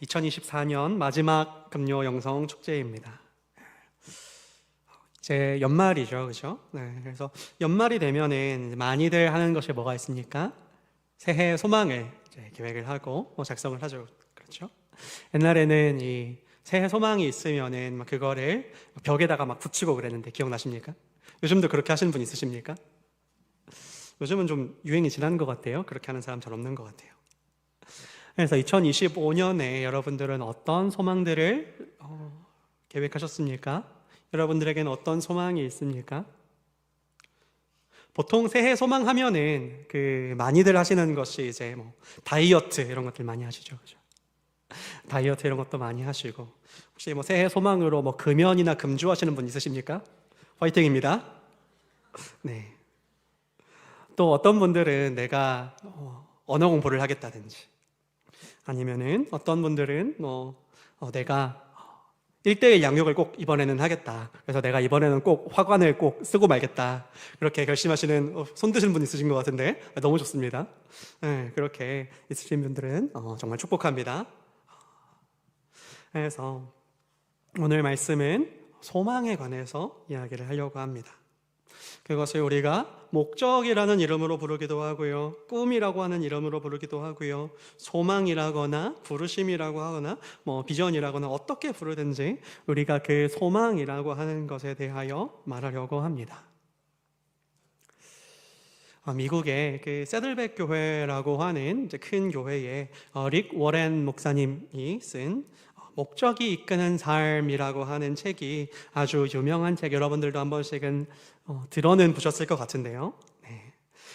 2024년 마지막 금요 영성 축제입니다. 이제 연말이죠, 그죠? 그래서 연말이 되면은 많이들 하는 것이 뭐가 있습니까? 새해 소망을 이제 계획을 하고 작성을 하죠, 그렇죠? 옛날에는 이 새해 소망이 있으면은 막 그거를 벽에다가 막 붙이고 그랬는데 기억나십니까? 요즘도 그렇게 하시는 분 있으십니까? 요즘은 좀 유행이 지난 것 같아요. 그렇게 하는 사람 잘 없는 것 같아요. 그래서 2025년에 여러분들은 어떤 소망들을 계획하셨습니까? 여러분들에게는 어떤 소망이 있습니까? 보통 새해 소망하면은 많이들 하시는 것이 이제 다이어트 이런 것들 많이 하시죠, 그죠? 다이어트 이런 것도 많이 하시고 혹시 새해 소망으로 금연이나 금주 하시는 분 있으십니까? 화이팅입니다. 네. 또 어떤 분들은 내가 언어 공부를 하겠다든지 아니면은 어떤 분들은 내가 1대1 양육을 꼭 이번에는 하겠다. 그래서 내가 이번에는 꼭 화관을 꼭 쓰고 말겠다. 그렇게 결심하시는 손 드시는 분 있으신 것 같은데 너무 좋습니다. 네, 그렇게 있으신 분들은 정말 축복합니다. 그래서 오늘 말씀은 소망에 관해서 이야기를 하려고 합니다. 그것을 우리가 목적이라는 이름으로 부르기도 하고요, 꿈이라고 하는 이름으로 부르기도 하고요, 소망이라거나 부르심이라고 하거나 비전이라거나 어떻게 부르든지 우리가 그 소망이라고 하는 것에 대하여 말하려고 합니다. 미국의 세들백 교회라고 하는 이제 큰 교회에 릭 워렌 목사님이 쓴 목적이 이끄는 삶이라고 하는 책이 아주 유명한 책, 여러분들도 한 번씩은 들어는 보셨을 것 같은데요.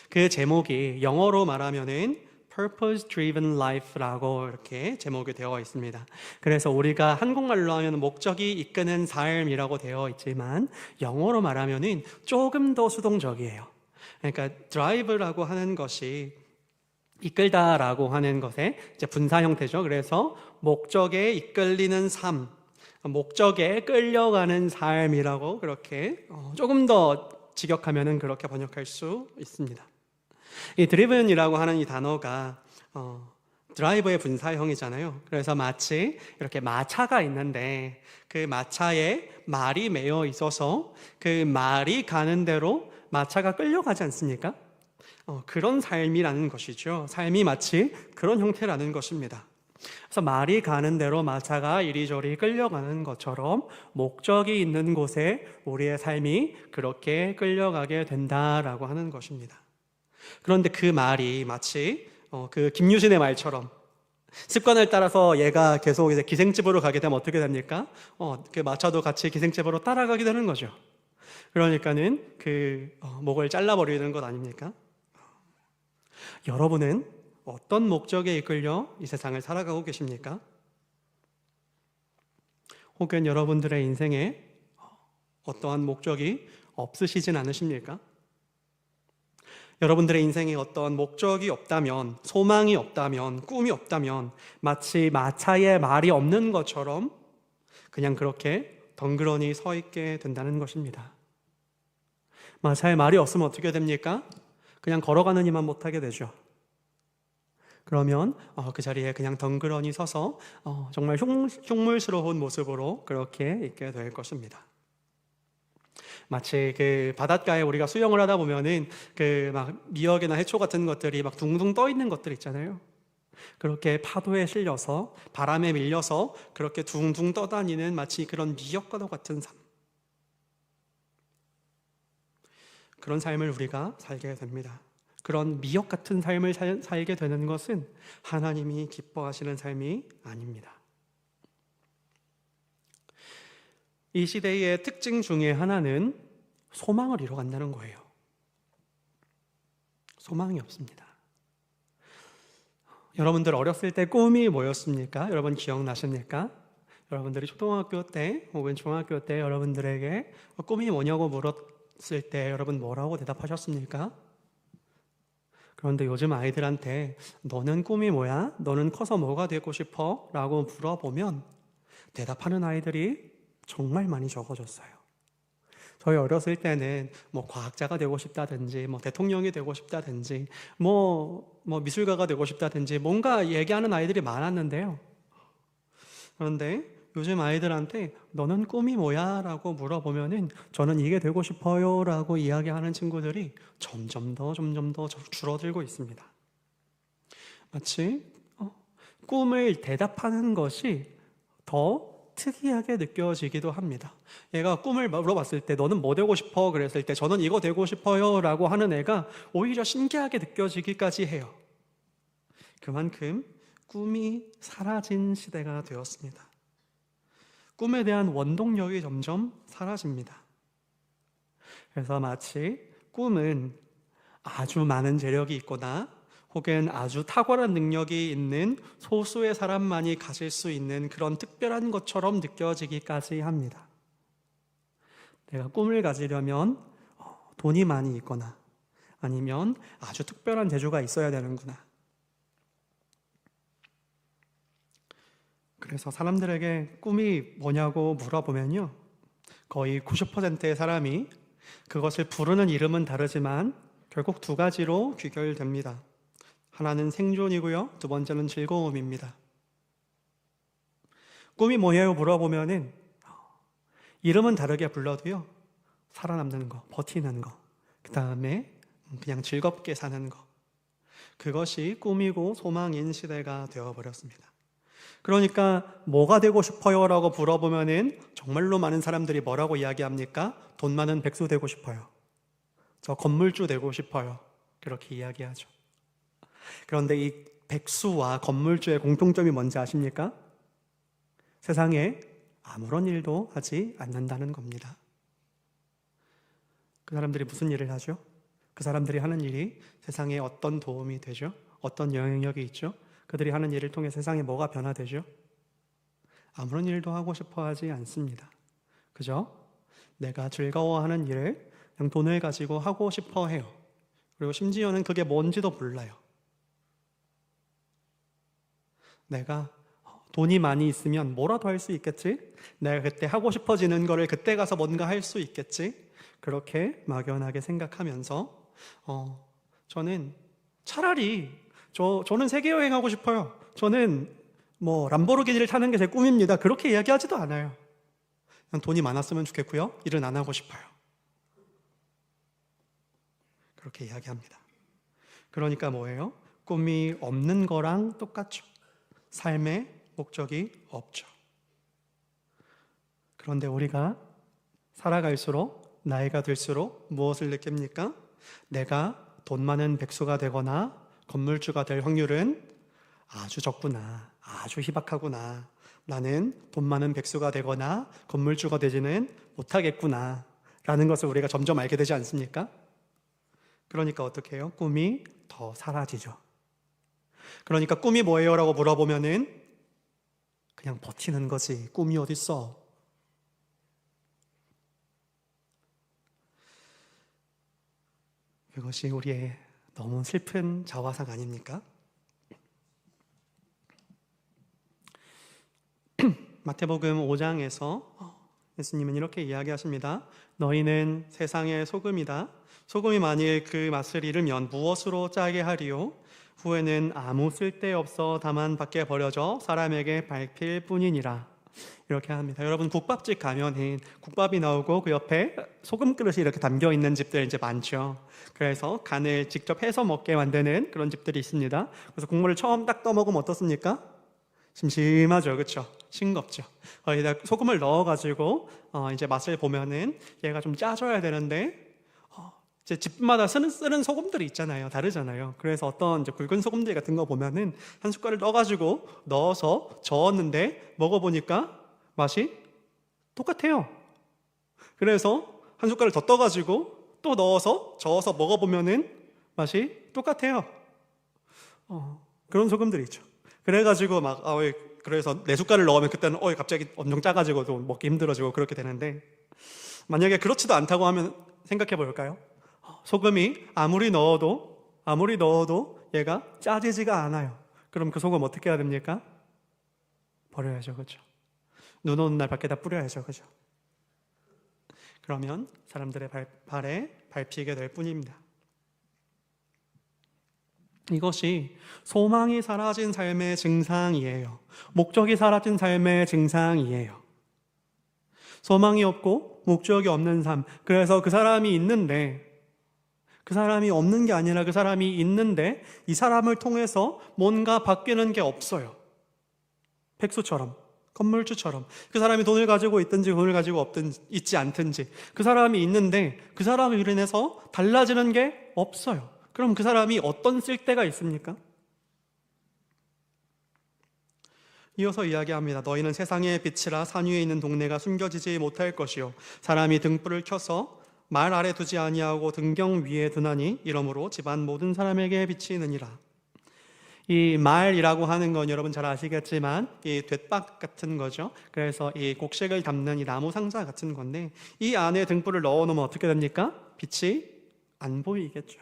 그 제목이 영어로 말하면은 Purpose Driven Life라고 이렇게 제목이 되어 있습니다. 그래서 우리가 한국말로 하면 목적이 이끄는 삶이라고 되어 있지만 영어로 말하면은 조금 더 수동적이에요. 그러니까 drive라고 하는 것이 이끌다라고 하는 것의 이제 분사 형태죠. 그래서 목적에 이끌리는 삶, 목적에 끌려가는 삶이라고 그렇게 조금 더 직역하면은 그렇게 번역할 수 있습니다. 이 driven이라고 하는 이 단어가 드라이버의 분사형이잖아요. 그래서 마치 이렇게 마차가 있는데 그 마차에 말이 매여 있어서 그 말이 가는 대로 마차가 끌려가지 않습니까? 그런 삶이라는 것이죠. 삶이 마치 그런 형태라는 것입니다. 그래서 말이 가는 대로 마차가 이리저리 끌려가는 것처럼 목적이 있는 곳에 우리의 삶이 그렇게 끌려가게 된다라고 하는 것입니다. 그런데 그 말이 마치 그 김유신의 말처럼 습관을 따라서 얘가 계속 이제 기생집으로 가게 되면 어떻게 됩니까? 그 마차도 같이 기생집으로 따라가게 되는 거죠. 그러니까는 목을 잘라버리는 것 아닙니까? 여러분은 어떤 목적에 이끌려 이 세상을 살아가고 계십니까? 혹은 여러분들의 인생에 어떠한 목적이 없으시진 않으십니까? 여러분들의 인생에 어떠한 목적이 없다면, 소망이 없다면, 꿈이 없다면 마치 마차에 말이 없는 것처럼 그냥 그렇게 덩그러니 서 있게 된다는 것입니다. 마차에 말이 없으면 어떻게 됩니까? 그냥 걸어가는 이만 못하게 되죠. 그러면 그 자리에 그냥 덩그러니 서서 정말 흉물스러운 모습으로 그렇게 있게 될 것입니다. 마치 바닷가에 우리가 수영을 하다 보면은 막 미역이나 해초 같은 것들이 막 둥둥 떠 있는 것들 있잖아요. 그렇게 파도에 실려서 바람에 밀려서 그렇게 둥둥 떠다니는 마치 그런 미역과도 같은 삶, 그런 삶을 우리가 살게 됩니다. 그런 미역 같은 삶을 살게 되는 것은 하나님이 기뻐하시는 삶이 아닙니다. 이 시대의 특징 중에 하나는 소망을 잃어간다는 거예요. 소망이 없습니다. 여러분들 어렸을 때 꿈이 뭐였습니까? 여러분 기억나십니까? 여러분들이 초등학교 때 혹은 중학교 때 여러분들에게 꿈이 뭐냐고 물었을 때 여러분 뭐라고 대답하셨습니까? 그런데 요즘 아이들한테 너는 꿈이 뭐야? 너는 커서 뭐가 되고 싶어? 라고 물어보면 대답하는 아이들이 정말 많이 적어졌어요. 저희 어렸을 때는 과학자가 되고 싶다든지 대통령이 되고 싶다든지 미술가가 되고 싶다든지 뭔가 얘기하는 아이들이 많았는데요. 그런데 요즘 아이들한테 너는 꿈이 뭐야? 라고 물어보면은 저는 이게 되고 싶어요 라고 이야기하는 친구들이 점점 더 줄어들고 있습니다. 마치 꿈을 대답하는 것이 더 특이하게 느껴지기도 합니다. 얘가 꿈을 물어봤을 때 너는 뭐 되고 싶어? 그랬을 때 저는 이거 되고 싶어요 라고 하는 애가 오히려 신기하게 느껴지기까지 해요. 그만큼 꿈이 사라진 시대가 되었습니다. 꿈에 대한 원동력이 점점 사라집니다. 그래서 마치 꿈은 아주 많은 재력이 있거나 혹은 아주 탁월한 능력이 있는 소수의 사람만이 가질 수 있는 그런 특별한 것처럼 느껴지기까지 합니다. 내가 꿈을 가지려면 돈이 많이 있거나 아니면 아주 특별한 재주가 있어야 되는구나. 그래서 사람들에게 꿈이 뭐냐고 물어보면요, 거의 90%의 사람이 그것을 부르는 이름은 다르지만 결국 두 가지로 귀결됩니다. 하나는 생존이고요, 두 번째는 즐거움입니다. 꿈이 뭐예요? 물어보면은 이름은 다르게 불러도요, 살아남는 거, 버티는 거, 그 다음에 그냥 즐겁게 사는 거, 그것이 꿈이고 소망인 시대가 되어버렸습니다. 그러니까 뭐가 되고 싶어요? 라고 물어보면은 정말로 많은 사람들이 뭐라고 이야기합니까? 돈 많은 백수 되고 싶어요. 저 건물주 되고 싶어요. 그렇게 이야기하죠. 그런데 이 백수와 건물주의 공통점이 뭔지 아십니까? 세상에 아무런 일도 하지 않는다는 겁니다. 그 사람들이 무슨 일을 하죠? 그 사람들이 하는 일이 세상에 어떤 도움이 되죠? 어떤 영향력이 있죠? 그들이 하는 일을 통해 세상에 뭐가 변화되죠? 아무런 일도 하고 싶어 하지 않습니다. 그죠? 내가 즐거워하는 일을 그냥 돈을 가지고 하고 싶어 해요. 그리고 심지어는 그게 뭔지도 몰라요. 내가 돈이 많이 있으면 뭐라도 할 수 있겠지? 내가 그때 하고 싶어지는 거를 그때 가서 뭔가 할 수 있겠지? 그렇게 막연하게 생각하면서 저는 차라리 저는 세계 여행하고 싶어요. 저는 람보르기니를 타는 게 제 꿈입니다. 그렇게 이야기하지도 않아요. 그냥 돈이 많았으면 좋겠고요. 일은 안 하고 싶어요. 그렇게 이야기합니다. 그러니까 뭐예요? 꿈이 없는 거랑 똑같죠. 삶의 목적이 없죠. 그런데 우리가 살아갈수록, 나이가 들수록 무엇을 느낍니까? 내가 돈 많은 백수가 되거나 건물주가 될 확률은 아주 적구나, 아주 희박하구나, 나는 돈 많은 백수가 되거나 건물주가 되지는 못하겠구나 라는 것을 우리가 점점 알게 되지 않습니까? 그러니까 어떻게 해요? 꿈이 더 사라지죠. 그러니까 꿈이 뭐예요? 라고 물어보면은 그냥 버티는 거지, 꿈이 어딨어. 그것이 우리의 너무 슬픈 자화상 아닙니까? 마태복음 5장에서 예수님은 이렇게 이야기하십니다. 너희는 세상의 소금이다. 소금이 만일 그 맛을 잃으면 무엇으로 짜게 하리요? 후에는 아무 쓸데없어 다만 밖에 버려져 사람에게 밟힐 뿐이니라. 이렇게 합니다. 여러분, 국밥집 가면은 국밥이 나오고 그 옆에 소금 그릇이 이렇게 담겨 있는 집들 이제 많죠. 그래서 간을 직접 해서 먹게 만드는 그런 집들이 있습니다. 그래서 국물을 처음 딱 떠먹으면 어떻습니까? 심심하죠, 그렇죠? 싱겁죠. 거기다 소금을 넣어가지고 이제 맛을 보면은 얘가 좀 짜져야 되는데 이제 집마다 쓰는 소금들이 있잖아요. 다르잖아요. 그래서 어떤 이제 굵은 소금들 같은 거 보면은 한 숟갈을 넣어서 저었는데 먹어보니까 맛이 똑같아요. 그래서 한 숟갈을 더 떠가지고 또 넣어서 저어서 먹어보면은 맛이 똑같아요. 그런 소금들이 있죠. 그래가지고 그래서 네 숟갈을 넣으면 그때는 갑자기 엄청 짜가지고 또 먹기 힘들어지고 그렇게 되는데, 만약에 그렇지도 않다고 하면 생각해 볼까요? 소금이 아무리 넣어도 얘가 짜지지가 않아요. 그럼 그 소금 어떻게 해야 됩니까? 버려야죠, 그렇죠? 눈 오는 날 밖에다 뿌려야죠, 그렇죠? 그러면 사람들의 발에 밟히게 될 뿐입니다. 이것이 소망이 사라진 삶의 증상이에요. 목적이 사라진 삶의 증상이에요. 소망이 없고 목적이 없는 삶. 그래서 그 사람이 있는데, 그 사람이 없는 게 아니라 그 사람이 있는데 이 사람을 통해서 뭔가 바뀌는 게 없어요. 백수처럼, 건물주처럼. 그 사람이 돈을 가지고 있든지 돈을 가지고 있지 않든지 그 사람이 있는데 그 사람을 인해서 달라지는 게 없어요. 그럼 그 사람이 어떤 쓸데가 있습니까? 이어서 이야기합니다. 너희는 세상의 빛이라 산 위에 있는 동네가 숨겨지지 못할 것이요 사람이 등불을 켜서 말 아래 두지 아니하고 등경 위에 두나니 이러므로 집안 모든 사람에게 비치느니라. 이 말이라고 하는 건 여러분 잘 아시겠지만 이 돛박 같은 거죠. 그래서 이 곡식을 담는 이 나무 상자 같은 건데 이 안에 등불을 넣어 놓으면 어떻게 됩니까? 빛이 안 보이겠죠.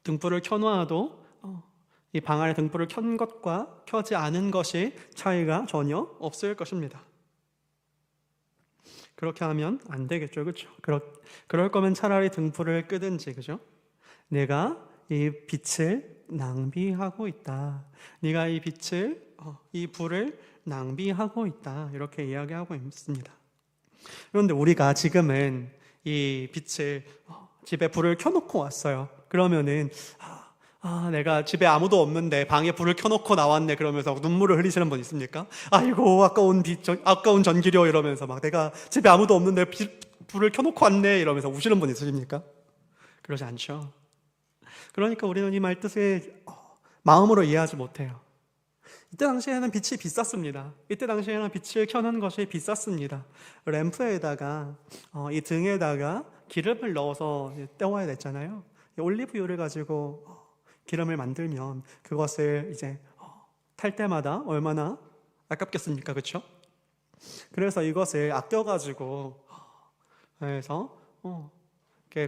등불을 켜놓아도 이 방 안에 등불을 켠 것과 켜지 않은 것이 차이가 전혀 없을 것입니다. 그렇게 하면 안 되겠죠, 그렇죠? 그럴 거면 차라리 등불을 끄든지, 그죠? 내가 이 빛을 낭비하고 있다. 네가 이 빛을, 이 불을 낭비하고 있다. 이렇게 이야기하고 있습니다. 그런데 우리가 지금은 이 빛을 집에 불을 켜놓고 왔어요. 그러면은 내가 집에 아무도 없는데 방에 불을 켜놓고 나왔네 그러면서 눈물을 흘리시는 분 있습니까? 아이고 아까운 전기료 이러면서 막 내가 집에 아무도 없는데 불을 켜놓고 왔네 이러면서 우시는 분 있으십니까? 그러지 않죠. 그러니까 우리는 이 말 뜻을 마음으로 이해하지 못해요. 이때 당시에는 빛이 비쌌습니다. 이때 당시에는 빛을 켜는 것이 비쌌습니다. 램프에다가 이 등에다가 기름을 넣어서 때워야 됐잖아요. 올리브유를 가지고 기름을 만들면 그것을 이제 탈 때마다 얼마나 아깝겠습니까? 그렇죠? 그래서 이것을 아껴가지고 그래서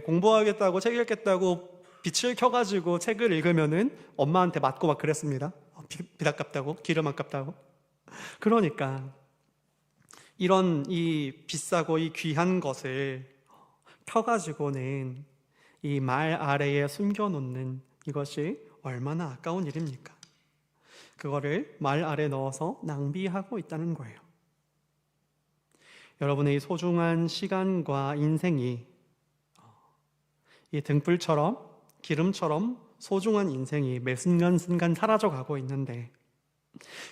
공부하겠다고 책 읽겠다고 빛을 켜가지고 책을 읽으면은 엄마한테 맞고 막 그랬습니다. 빛 아깝다고, 기름 아깝다고. 그러니까 이런 이 비싸고 이 귀한 것을 켜가지고는 이 말 아래에 숨겨놓는 이것이 얼마나 아까운 일입니까? 그거를 말 아래 넣어서 낭비하고 있다는 거예요. 여러분의 소중한 시간과 인생이 이 등불처럼 기름처럼 소중한 인생이 매 순간순간 사라져가고 있는데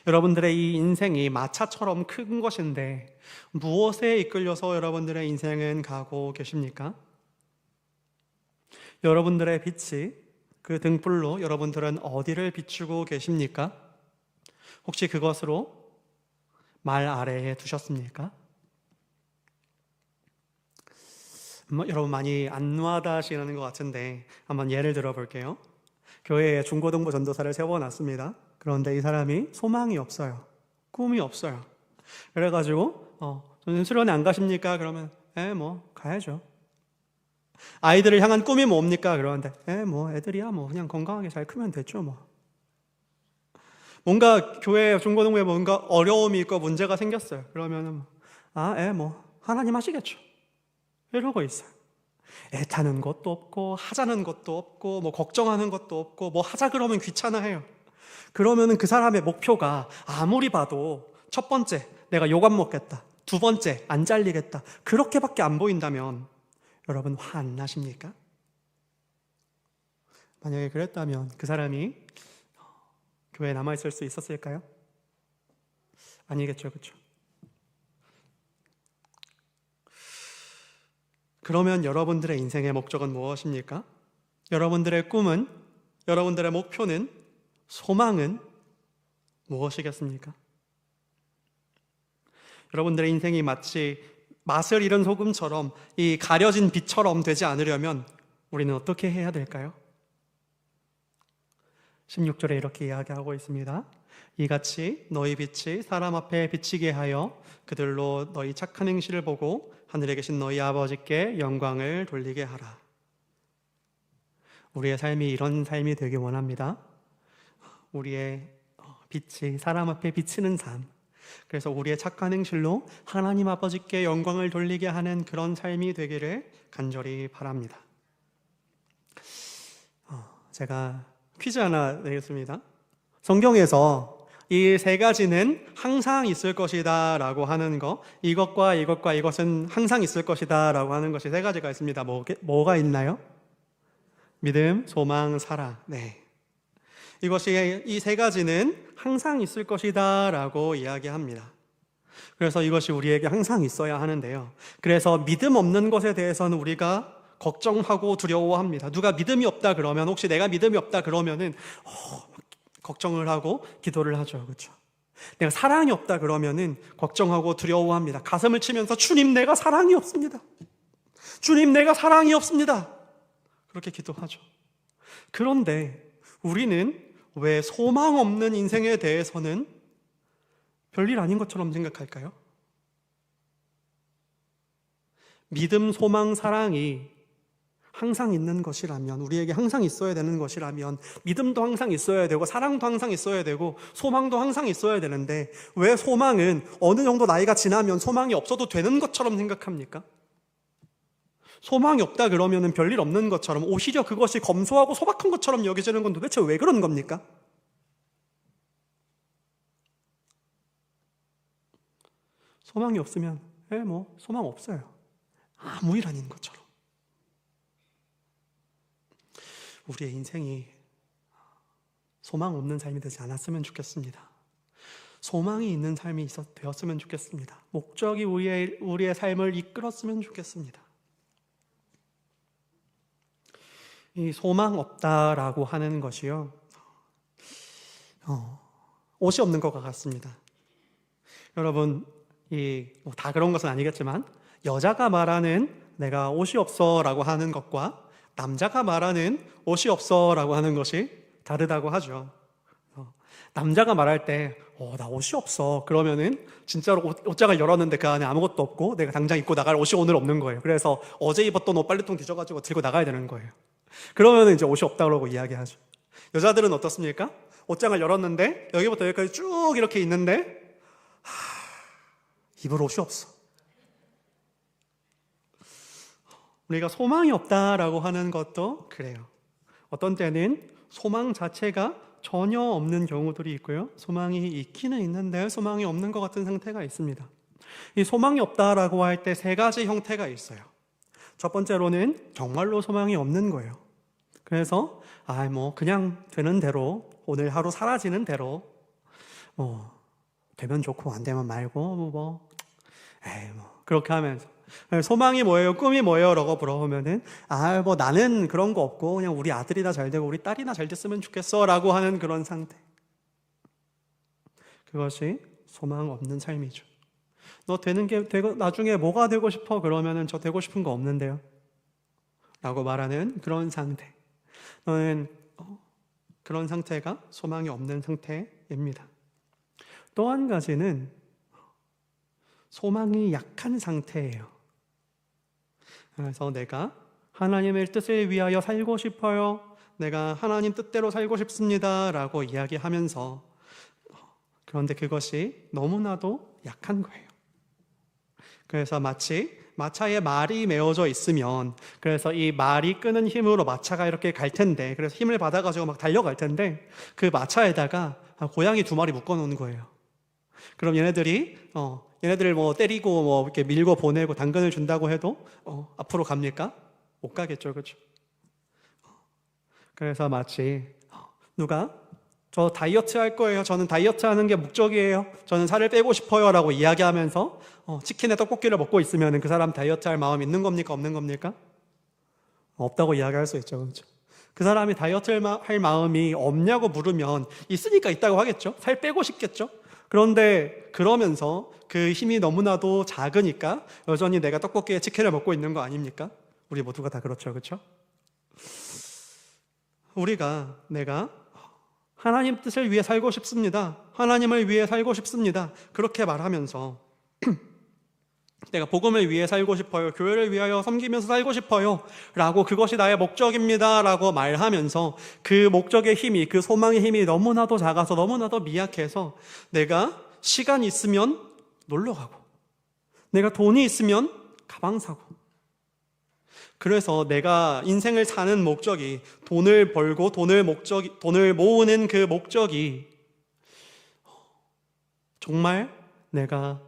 여러분들의 이 인생이 마차처럼 큰 것인데 무엇에 이끌려서 여러분들의 인생은 가고 계십니까? 여러분들의 빛이 그 등불로 여러분들은 어디를 비추고 계십니까? 혹시 그것으로 말 아래에 두셨습니까? 여러분 많이 안 와닿으시는 것 같은데 한번 예를 들어 볼게요. 교회에 중고등부 전도사를 세워놨습니다. 그런데 이 사람이 소망이 없어요. 꿈이 없어요. 그래가지고 선생님 수련회 안 가십니까? 그러면 가야죠. 아이들을 향한 꿈이 뭡니까? 그러는데 애들이야 그냥 건강하게 잘 크면 됐죠 뭔가 교회 중고등부에 뭔가 어려움이 있고 문제가 생겼어요. 그러면은 하나님 하시겠죠. 이러고 있어요. 애타는 것도 없고 하자는 것도 없고 걱정하는 것도 없고 하자 그러면 귀찮아해요. 그러면은 그 사람의 목표가 아무리 봐도 첫 번째 내가 욕 안 먹겠다, 두 번째 안 잘리겠다 그렇게밖에 안 보인다면 여러분 화 안 나십니까? 만약에 그랬다면 그 사람이 교회에 남아있을 수 있었을까요? 아니겠죠, 그렇죠? 그러면 여러분들의 인생의 목적은 무엇입니까? 여러분들의 꿈은, 여러분들의 목표는, 소망은 무엇이겠습니까? 여러분들의 인생이 마치 맛을 잃은 소금처럼 이 가려진 빛처럼 되지 않으려면 우리는 어떻게 해야 될까요? 16절에 이렇게 이야기하고 있습니다. 이같이 너희 빛이 사람 앞에 비치게 하여 그들로 너희 착한 행실을 보고 하늘에 계신 너희 아버지께 영광을 돌리게 하라. 우리의 삶이 이런 삶이 되길 원합니다. 우리의 빛이 사람 앞에 비치는 삶, 그래서 우리의 착한 행실로 하나님 아버지께 영광을 돌리게 하는 그런 삶이 되기를 간절히 바랍니다. 제가 퀴즈 하나 내겠습니다. 성경에서 이 세 가지는 항상 있을 것이다 라고 하는 거, 이것과 이것과 이것은 항상 있을 것이다 라고 하는 것이 세 가지가 있습니다. 뭐가 있나요? 믿음, 소망, 사랑. 네. 이것이 이 세 가지는 항상 있을 것이다 라고 이야기합니다. 그래서 이것이 우리에게 항상 있어야 하는데요. 그래서 믿음 없는 것에 대해서는 우리가 걱정하고 두려워합니다. 누가 믿음이 없다 그러면, 혹시 내가 믿음이 없다 그러면은 걱정을 하고 기도를 하죠. 그렇죠? 내가 사랑이 없다 그러면은 걱정하고 두려워합니다. 가슴을 치면서 주님, 내가 사랑이 없습니다. 주님, 내가 사랑이 없습니다. 그렇게 기도하죠. 그런데 우리는 왜 소망 없는 인생에 대해서는 별일 아닌 것처럼 생각할까요? 믿음, 소망, 사랑이 항상 있는 것이라면, 우리에게 항상 있어야 되는 것이라면, 믿음도 항상 있어야 되고 사랑도 항상 있어야 되고 소망도 항상 있어야 되는데, 왜 소망은 어느 정도 나이가 지나면 소망이 없어도 되는 것처럼 생각합니까? 소망이 없다 그러면 별일 없는 것처럼, 오히려 그것이 검소하고 소박한 것처럼 여겨지는 건 도대체 왜 그런 겁니까? 소망이 없으면 소망 없어요. 아무 일 아닌 것처럼. 우리의 인생이 소망 없는 삶이 되지 않았으면 좋겠습니다. 소망이 있는 삶이 되었으면 좋겠습니다. 목적이 우리의 삶을 이끌었으면 좋겠습니다. 이 소망 없다라고 하는 것이요, 옷이 없는 것과 같습니다. 여러분, 다 그런 것은 아니겠지만, 여자가 말하는 내가 옷이 없어라고 하는 것과 남자가 말하는 옷이 없어라고 하는 것이 다르다고 하죠. 남자가 말할 때 나 옷이 없어 그러면은 진짜로 옷장을 열었는데 그 안에 아무것도 없고 내가 당장 입고 나갈 옷이 오늘 없는 거예요. 그래서 어제 입었던 옷 빨래통 뒤져가지고 들고 나가야 되는 거예요. 그러면은 이제 옷이 없다 그러고 이야기하죠. 여자들은 어떻습니까? 옷장을 열었는데 여기부터 여기까지 쭉 이렇게 있는데 입을 옷이 없어. 우리가 소망이 없다라고 하는 것도 그래요. 어떤 때는 소망 자체가 전혀 없는 경우들이 있고요, 소망이 있기는 있는데 소망이 없는 것 같은 상태가 있습니다. 이 소망이 없다라고 할 때 세 가지 형태가 있어요. 첫 번째로는 정말로 소망이 없는 거예요. 그래서 그냥 되는 대로, 오늘 하루 사라지는 대로 되면 좋고 안 되면 말고 그렇게 하면서, 소망이 뭐예요? 꿈이 뭐예요? 라고 물어보면은 나는 그런 거 없고 그냥 우리 아들이나 잘 되고 우리 딸이나 잘 됐으면 좋겠어 라고 하는 그런 상태. 그것이 소망 없는 삶이죠. 너 되는 게 나중에 뭐가 되고 싶어? 그러면은 저 되고 싶은 거 없는데요 라고 말하는 그런 상태. 너는 그런 상태가 소망이 없는 상태입니다. 또 한 가지는 소망이 약한 상태예요. 그래서 내가 하나님의 뜻을 위하여 살고 싶어요, 내가 하나님 뜻대로 살고 싶습니다 라고 이야기하면서, 그런데 그것이 너무나도 약한 거예요. 그래서 마치 마차에 말이 메어져 있으면, 그래서 이 말이 끄는 힘으로 마차가 이렇게 갈 텐데, 그래서 힘을 받아가지고 막 달려갈 텐데, 그 마차에다가 고양이 2마리 묶어놓는 거예요. 그럼 얘네들을 때리고 이렇게 밀고 보내고 당근을 준다고 해도 앞으로 갑니까? 못 가겠죠, 그렇죠? 그래서 마치 누가 저 다이어트 할 거예요, 저는 다이어트 하는 게 목적이에요, 저는 살을 빼고 싶어요 라고 이야기하면서 치킨에 떡볶이를 먹고 있으면 그 사람 다이어트 할 마음 있는 겁니까, 없는 겁니까? 없다고 이야기할 수 있죠, 그렇죠? 그 사람이 다이어트 할 마음이 없냐고 물으면 있으니까 있다고 하겠죠. 살 빼고 싶겠죠. 그런데 그러면서 그 힘이 너무나도 작으니까 여전히 내가 떡볶이에 치킨을 먹고 있는 거 아닙니까? 우리 모두가 다 그렇죠, 그렇죠? 내가 하나님 뜻을 위해 살고 싶습니다, 하나님을 위해 살고 싶습니다, 그렇게 말하면서 내가 복음을 위해 살고 싶어요, 교회를 위하여 섬기면서 살고 싶어요 라고, 그것이 나의 목적입니다 라고 말하면서 그 목적의 힘이, 그 소망의 힘이 너무나도 작아서 너무나도 미약해서 내가 시간이 있으면 놀러 가고, 내가 돈이 있으면 가방 사고, 그래서 내가 인생을 사는 목적이 돈을 벌고 돈을 모으는 그 목적이 정말 내가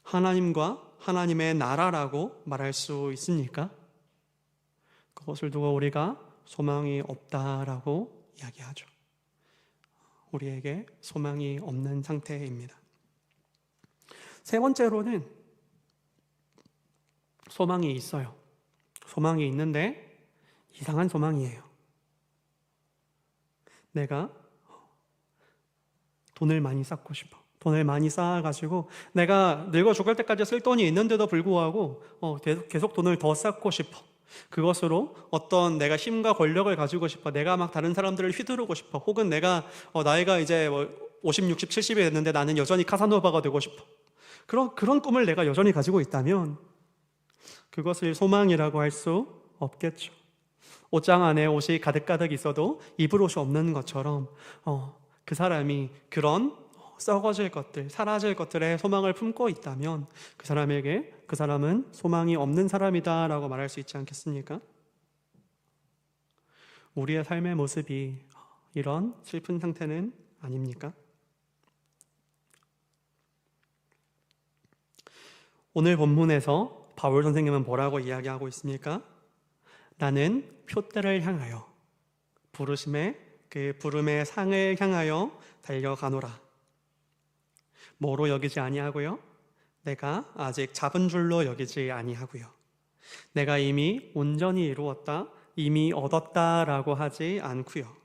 하나님과 하나님의 나라라고 말할 수 있습니까? 그것을 두고 우리가 소망이 없다라고 이야기하죠. 우리에게 소망이 없는 상태입니다. 세 번째로는 소망이 있어요. 소망이 있는데 이상한 소망이에요. 내가 돈을 많이 쌓고 싶어. 돈을 많이 쌓아가지고 내가 늙어 죽을 때까지 쓸 돈이 있는데도 불구하고 계속 돈을 더 쌓고 싶어. 그것으로 어떤 내가 힘과 권력을 가지고 싶어. 내가 막 다른 사람들을 휘두르고 싶어. 혹은 내가 나이가 이제 50, 60, 70이 됐는데 나는 여전히 카사노바가 되고 싶어. 그런 꿈을 내가 여전히 가지고 있다면 그것을 소망이라고 할 수 없겠죠. 옷장 안에 옷이 가득가득 있어도 입을 옷이 없는 것처럼 그 사람이 그런 썩어질 것들, 사라질 것들에 소망을 품고 있다면 그 사람은 소망이 없는 사람이다라고 말할 수 있지 않겠습니까? 우리의 삶의 모습이 이런 슬픈 상태는 아닙니까? 오늘 본문에서 바울 선생님은 뭐라고 이야기하고 있습니까? 나는 표대를 향하여 그 부름의 상을 향하여 달려가노라. 뭐로 여기지 아니하고요? 내가 아직 잡은 줄로 여기지 아니하고요. 내가 이미 온전히 이루었다, 이미 얻었다라고 하지 않고요.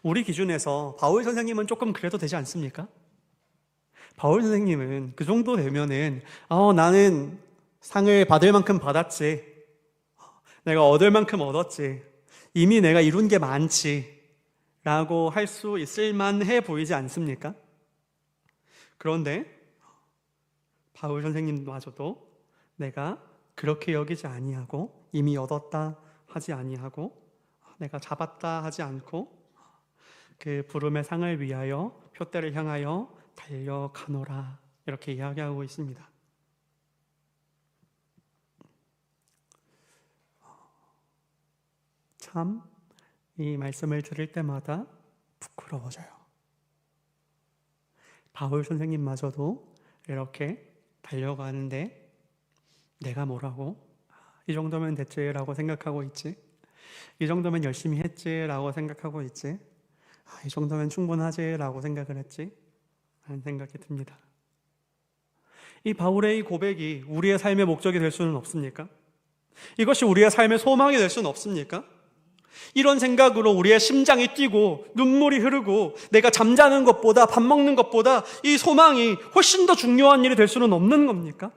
우리 기준에서 바울 선생님은 조금 그래도 되지 않습니까? 바울 선생님은 그 정도 되면은 나는 상을 받을 만큼 받았지, 내가 얻을 만큼 얻었지, 이미 내가 이룬 게 많지 라고 할 수 있을 만해 보이지 않습니까? 그런데 바울 선생님마저도 내가 그렇게 여기지 아니하고 이미 얻었다 하지 아니하고 내가 잡았다 하지 않고 그 부름의 상을 위하여 표대를 향하여 달려가노라 이렇게 이야기하고 있습니다. 참 이 말씀을 들을 때마다 부끄러워져요. 바울 선생님마저도 이렇게 달려가는데 내가 뭐라고? 이 정도면 됐지라고 생각하고 있지? 이 정도면 열심히 했지라고 생각하고 있지? 이 정도면 충분하지라고 생각을 했지? 하는 생각이 듭니다. 이 바울의 이 고백이 우리의 삶의 목적이 될 수는 없습니까? 이것이 우리의 삶의 소망이 될 수는 없습니까? 이런 생각으로 우리의 심장이 뛰고 눈물이 흐르고 내가 잠자는 것보다 밥 먹는 것보다 이 소망이 훨씬 더 중요한 일이 될 수는 없는 겁니까?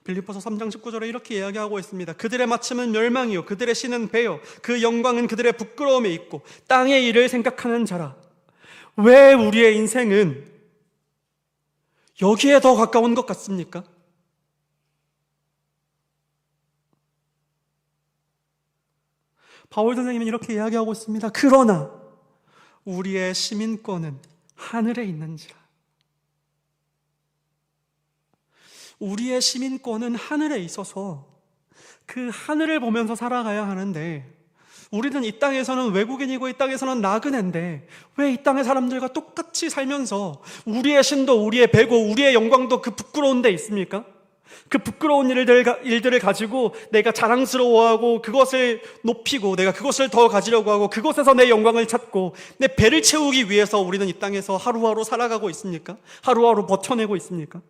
빌립보서 3장 19절에 이렇게 이야기하고 있습니다. 그들의 마침은 멸망이요 그들의 신은 배요 그 영광은 그들의 부끄러움에 있고 땅의 일을 생각하는 자라. 왜 우리의 인생은 여기에 더 가까운 것 같습니까? 바울 선생님은 이렇게 이야기하고 있습니다. 그러나 우리의 시민권은 하늘에 있는지라. 우리의 시민권은 하늘에 있어서 그 하늘을 보면서 살아가야 하는데 우리는 이 땅에서는 외국인이고 이 땅에서는 나그네인데 왜 이 땅의 사람들과 똑같이 살면서 우리의 신도 우리의 배고 우리의 영광도 그 부끄러운 데 있습니까? 그 부끄러운 일들을 가지고 내가 자랑스러워하고 그것을 높이고 내가 그것을 더 가지려고 하고 그곳에서 내 영광을 찾고 내 배를 채우기 위해서 우리는 이 땅에서 하루하루 살아가고 있습니까? 하루하루 버텨내고 있습니까?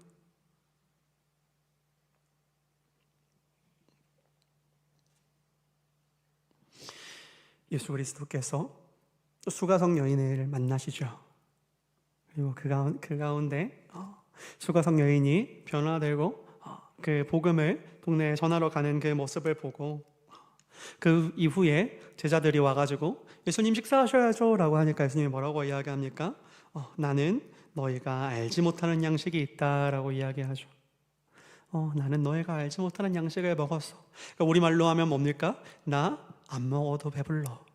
예수 그리스도께서 수가성 여인을 만나시죠. 그리고 그 가운데 수가성 여인이 변화되고 그 복음을 동네에 전하러 가는 그 모습을 보고 그 이후에 제자들이 와가지고 예수님 식사하셔야죠 라고 하니까 예수님이 뭐라고 이야기합니까? 나는 너희가 알지 못하는 양식이 있다라고 이야기하죠. 나는 너희가 알지 못하는 양식을 먹었어. 그러니까 우리말로 하면 뭡니까? 나 안 먹어도 배불러.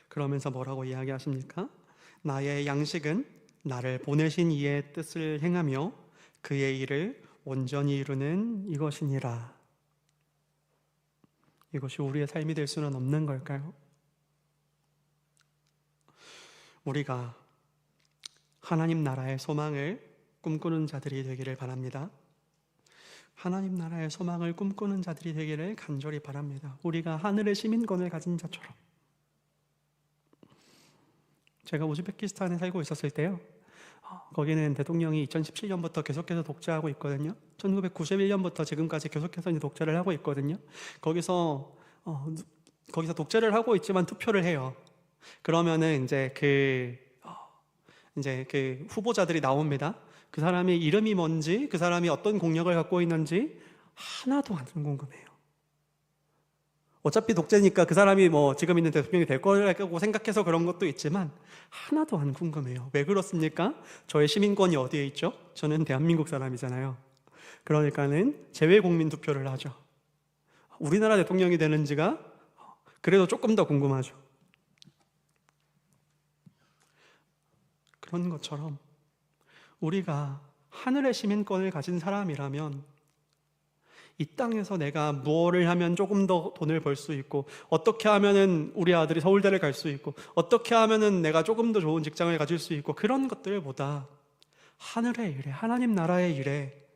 그러면서 뭐라고 이야기하십니까? 나의 양식은 나를 보내신 이의 뜻을 행하며 그의 일을 온전히 이루는 이것이니라. 이것이 우리의 삶이 될 수는 없는 걸까요? 우리가 하나님 나라의 소망을 꿈꾸는 자들이 되기를 바랍니다. 하나님 나라의 소망을 꿈꾸는 자들이 되기를 간절히 바랍니다. 우리가 하늘의 시민권을 가진 자처럼. 제가 우즈베키스탄에 살고 있었을 때요, 거기는 대통령이 2017년부터 계속해서 독재하고 있거든요. 1991년부터 지금까지 계속해서 이제 독재를 하고 있거든요. 거기서 독재를 하고 있지만 투표를 해요. 그러면은 이제 그 후보자들이 나옵니다. 그 사람의 이름이 뭔지, 그 사람이 어떤 공약을 갖고 있는지 하나도 안 궁금해요. 어차피 독재니까 그 사람이 지금 있는 대통령이 될 거라고 생각해서 그런 것도 있지만 하나도 안 궁금해요. 왜 그렇습니까? 저의 시민권이 어디에 있죠? 저는 대한민국 사람이잖아요. 그러니까는 재외국민 투표를 하죠. 우리나라 대통령이 되는지가 그래도 조금 더 궁금하죠. 그런 것처럼 우리가 하늘의 시민권을 가진 사람이라면 이 땅에서 내가 무엇을 하면 조금 더 돈을 벌 수 있고, 어떻게 하면은 우리 아들이 서울대를 갈 수 있고, 어떻게 하면은 내가 조금 더 좋은 직장을 가질 수 있고, 그런 것들보다 하늘의 일에, 하나님 나라의 일에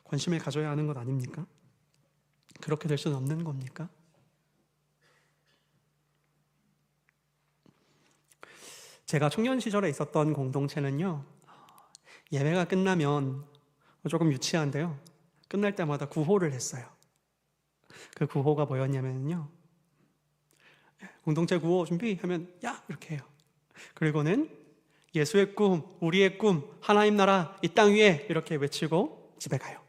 관심을 가져야 하는 것 아닙니까? 그렇게 될 수는 없는 겁니까? 제가 청년 시절에 있었던 공동체는요, 예배가 끝나면 조금 유치한데요, 끝날 때마다 구호를 했어요. 그 구호가 뭐였냐면요, 공동체 구호 준비하면 야! 이렇게 해요. 그리고는 예수의 꿈, 우리의 꿈, 하나님 나라 이 땅 위에 이렇게 외치고 집에 가요.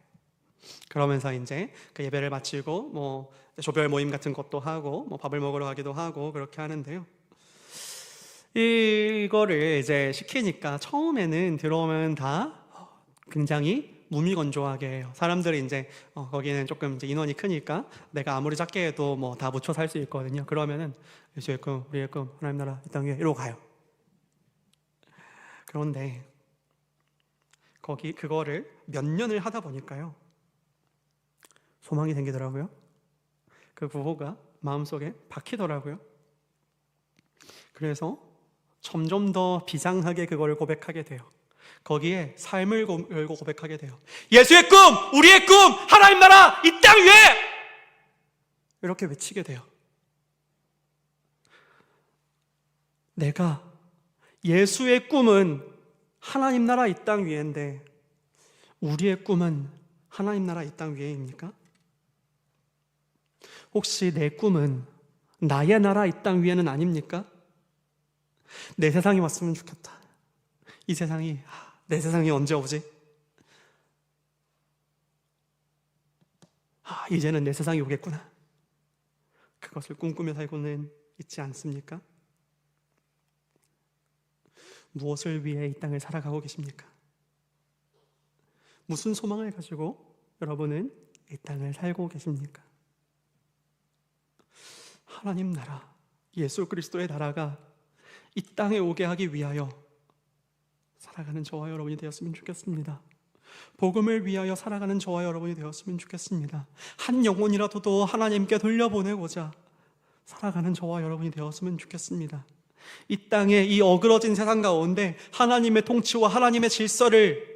그러면서 이제 그 예배를 마치고 조별 모임 같은 것도 하고 밥을 먹으러 가기도 하고 그렇게 하는데요, 이거를 이제 시키니까 처음에는 들어오면 다 굉장히 무미건조하게 해요. 사람들이 이제 거기는 조금 이제 인원이 크니까 내가 아무리 작게 해도 다 묻혀 살 수 있거든요. 그러면은 예수의 꿈, 우리의 꿈, 하나님 나라 이 땅 위에 이러고 가요. 그런데 그거를 몇 년을 하다 보니까요, 소망이 생기더라고요. 그 구호가 마음속에 박히더라고요. 그래서 점점 더 비장하게 그걸 고백하게 돼요. 거기에 삶을 걸고 고백하게 돼요. 예수의 꿈, 우리의 꿈, 하나님 나라 이 땅 위에 이렇게 외치게 돼요. 내가 예수의 꿈은 하나님 나라 이 땅 위에인데 우리의 꿈은 하나님 나라 이 땅 위에입니까? 혹시 내 꿈은 나의 나라 이 땅 위에는 아닙니까? 내 세상이 왔으면 좋겠다. 이 세상이, 내 세상이 언제 오지? 이제는 내 세상이 오겠구나. 그것을 꿈꾸며 살고는 있지 않습니까? 무엇을 위해 이 땅을 살아가고 계십니까? 무슨 소망을 가지고 여러분은 이 땅을 살고 계십니까? 하나님 나라, 예수 그리스도의 나라가 이 땅에 오게 하기 위하여 살아가는 저와 여러분이 되었으면 좋겠습니다. 복음을 위하여 살아가는 저와 여러분이 되었으면 좋겠습니다. 한 영혼이라도 하나님께 돌려보내고자 살아가는 저와 여러분이 되었으면 좋겠습니다. 이 땅에 이 어그러진 세상 가운데 하나님의 통치와 하나님의 질서를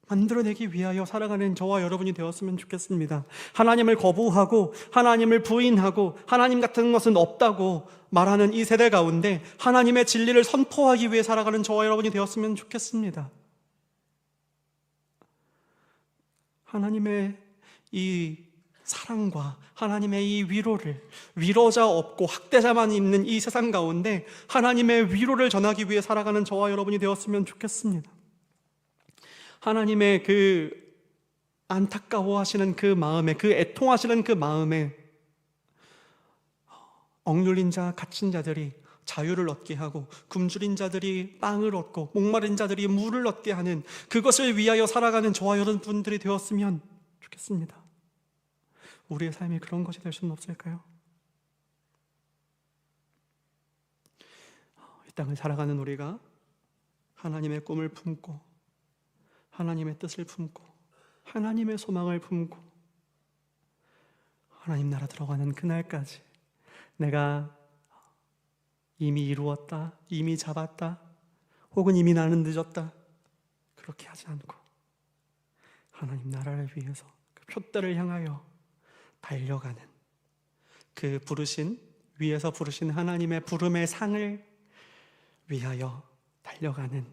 만들어내기 위하여 살아가는 저와 여러분이 되었으면 좋겠습니다. 하나님을 거부하고 하나님을 부인하고 하나님 같은 것은 없다고 말하는 이 세대 가운데 하나님의 진리를 선포하기 위해 살아가는 저와 여러분이 되었으면 좋겠습니다. 하나님의 이 사랑과 하나님의 이 위로를, 위로자 없고 학대자만 있는 이 세상 가운데 하나님의 위로를 전하기 위해 살아가는 저와 여러분이 되었으면 좋겠습니다. 하나님의 그 안타까워하시는 그 마음에, 그 애통하시는 그 마음에 억눌린 자, 갇힌 자들이 자유를 얻게 하고 굶주린 자들이 빵을 얻고 목마른 자들이 물을 얻게 하는, 그것을 위하여 살아가는 저와 여러분들이 되었으면 좋겠습니다. 우리의 삶이 그런 것이 될 수는 없을까요? 이 땅을 살아가는 우리가 하나님의 꿈을 품고 하나님의 뜻을 품고 하나님의 소망을 품고 하나님 나라 들어가는 그날까지 내가 이미 이루었다, 이미 잡았다, 혹은 이미 나는 늦었다, 그렇게 하지 않고 하나님 나라를 위해서 그 표대를 향하여 달려가는, 그 부르신, 위에서 부르신 하나님의 부름의 상을 위하여 달려가는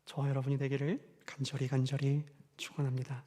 저와 여러분이 되기를 간절히 축원합니다.